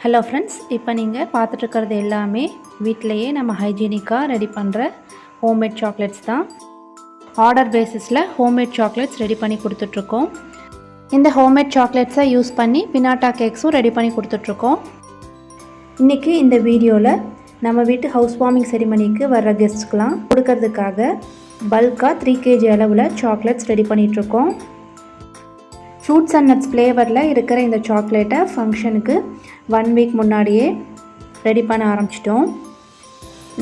Hello friends, இப்போ நீங்கள் பார்த்துட்ருக்கிறது எல்லாமே வீட்டிலையே நம்ம ஹைஜீனிக்காக ரெடி பண்ணுற ஹோம்மேட் சாக்லேட்ஸ் தான். ஆர்டர் பேசிஸில் ஹோம்மேட் சாக்லேட்ஸ் ரெடி பண்ணி கொடுத்துட்ருக்கோம். இந்த ஹோம்மேட் சாக்லேட்ஸை யூஸ் பண்ணி பினாட்டா கேக்ஸும் ரெடி பண்ணி கொடுத்துட்ருக்கோம். இன்றைக்கி இந்த வீடியோவில் நம்ம வீட்டு ஹவுஸ் வார்மிங் செரிமனிக்கு வர்ற கெஸ்ட்ஸ்க்கெலாம் கொடுக்கறதுக்காக பல்காக 3 kg அளவில் சாக்லேட்ஸ் ரெடி பண்ணிகிட்ருக்கோம். ஃப்ரூட்ஸ் அண்ட் நட்ஸ் ஃப்ளேவரில் இருக்கிற இந்த சாக்லேட்டை ஃபங்க்ஷனுக்கு 1 வீக் முன்னாடியே ரெடி பண்ண ஆரம்பிச்சிட்டோம்.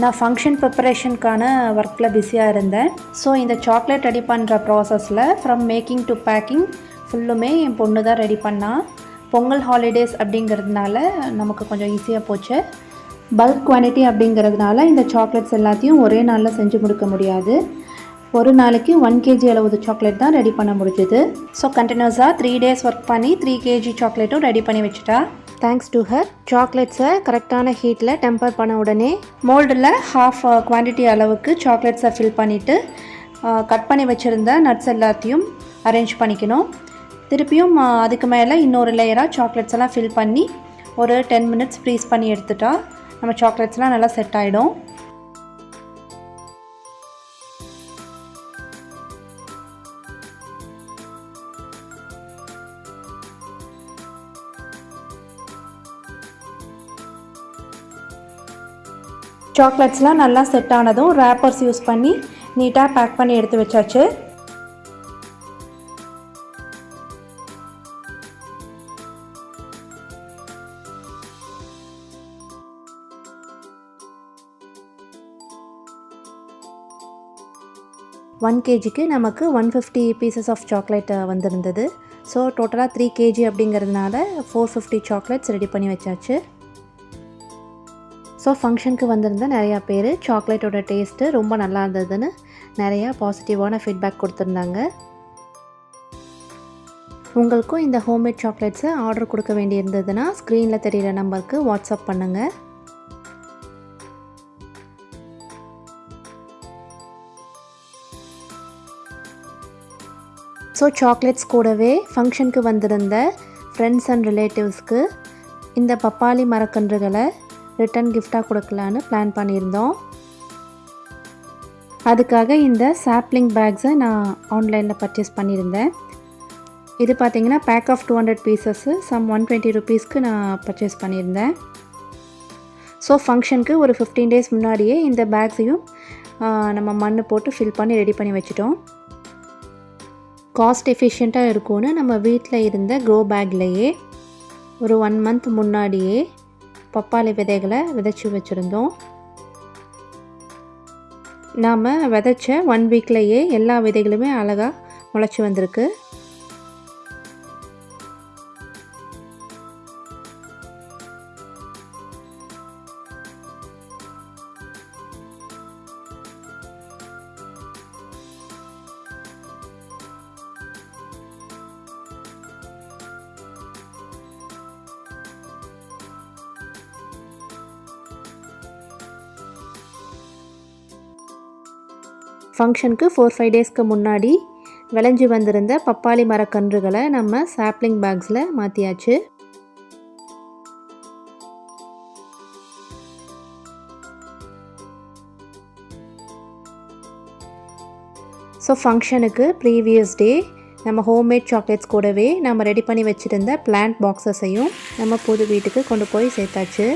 நான் ஃபங்க்ஷன் ப்ரிப்பரேஷனுக்கான ஒர்க்கில் பிஸியாக இருந்தேன். ஸோ இந்த சாக்லேட் ரெடி பண்ணுற ப்ராசஸில் ஃப்ரம் மேக்கிங் டு பேக்கிங் ஃபுல்லுமே என் பொண்ணு தான் ரெடி பண்ணால். பொங்கல் ஹாலிடேஸ் அப்படிங்கிறதுனால நமக்கு கொஞ்சம் ஈஸியாக போச்சு. பல்க் குவான்டிட்டி அப்படிங்கிறதுனால இந்த சாக்லேட்ஸ் எல்லாத்தையும் ஒரே நாளில் செஞ்சு முடிக்க முடியாது. ஒரு நாளைக்கு 1 kg அளவு சாக்லேட் தான் ரெடி பண்ண முடிஞ்சுது. ஸோ கண்டினியூஸாக 3 days ஒர்க் பண்ணி 3 kg சாக்லேட்டும் ரெடி பண்ணி வச்சுட்டா. Thanks to her. சாக்லேட்ஸை கரெக்டான ஹீட்டில் டெம்பர் பண்ண உடனே மோல்டில் ½ குவான்டிட்டி அளவுக்கு சாக்லேட்ஸை ஃபில் பண்ணிவிட்டு கட் பண்ணி வச்சுருந்த நட்ஸ் எல்லாத்தையும் அரேஞ்ச் பண்ணிக்கணும். திருப்பியும் அதுக்கு மேலே இன்னொரு லேயராக சாக்லேட்ஸ் எல்லாம் ஃபில் பண்ணி ஒரு 10 minutes ஃப்ரீஸ் பண்ணி எடுத்துட்டா நம்ம சாக்லேட்ஸ்லாம் நல்லா செட் ஆகிடும். சாக்லேட்ஸ்லாம் நல்லா செட் ஆனதும் ரேப்பர்ஸ் யூஸ் பண்ணி நீட்டாக பேக் பண்ணி எடுத்து வச்சாச்சு. ஒன் கேஜிக்கு நமக்கு 150 பீசஸ் ஆஃப் சாக்லேட் வந்திருந்தது. ஸோ டோட்டலாக 3 kg அப்படிங்கிறதுனால 450 சாக்லேட்ஸ் ரெடி பண்ணி வச்சாச்சு. ஸோ ஃபங்க்ஷனுக்கு வந்திருந்த நிறையா பேர் சாக்லேட்டோட டேஸ்ட்டு ரொம்ப நல்லா இருந்ததுன்னு நிறையா பாசிட்டிவான ஃபீட்பேக் கொடுத்துருந்தாங்க. உங்களுக்கும் இந்த ஹோம்மேட் சாக்லேட்ஸை ஆர்டர் கொடுக்க வேண்டியிருந்ததுன்னா ஸ்க்ரீனில் தெரிகிற நம்பருக்கு வாட்ஸ்அப் பண்ணுங்கள். ஸோ சாக்லேட்ஸ் கூடவே ஃபங்க்ஷனுக்கு வந்திருந்த ஃப்ரெண்ட்ஸ் அண்ட் ரிலேட்டிவ்ஸ்க்கு இந்த பப்பாளி மரக்கன்றுகளை ரிட்டன் கிஃப்டாக கொடுக்கலான்னு பிளான் பண்ணியிருந்தோம். அதுக்காக இந்த சாப்ளிங் பேக்ஸை நான் ஆன்லைனில் பர்ச்சேஸ் பண்ணியிருந்தேன். இது பார்த்திங்கன்னா பேக் ஆஃப் 200 பீசஸ்ஸு சம் 120 rupeesக்கு நான் பர்ச்சேஸ் பண்ணியிருந்தேன். ஸோ ஃபங்க்ஷனுக்கு ஒரு 15 days முன்னாடியே இந்த பேக்ஸையும் நம்ம மண் போட்டு ஃபில் பண்ணி ரெடி பண்ணி வச்சிட்டோம். காஸ்ட் எஃபிஷியண்ட்டாக இருக்கும்னு நம்ம வீட்டில் இருந்த க்ரோ பேக்லேயே ஒரு 1 month முன்னாடியே பப்பாளி விதைகளை விதைச்சி வச்சுருந்தோம். நாம் விதைச்ச 1 வீக்லேயே எல்லா விதைகளுமே அழகாக முளைச்சி வந்திருக்கு. ஃபங்க்ஷனுக்கு 4-5 daysக்கு முன்னாடி விளைஞ்சி வந்திருந்த பப்பாளி மரக்கன்றுகளை நம்ம சாப்ளிங் பேக்ஸில் மாற்றியாச்சு. ஸோ ஃபங்க்ஷனுக்கு ப்ரீவியஸ் டே நம்ம ஹோம்மேட் சாக்லேட்ஸ் கூடவே நம்ம ரெடி பண்ணி வச்சுருந்த பிளான்ட் பாக்ஸஸையும் நம்ம புது வீட்டுக்கு கொண்டு போய் சேர்த்தாச்சு.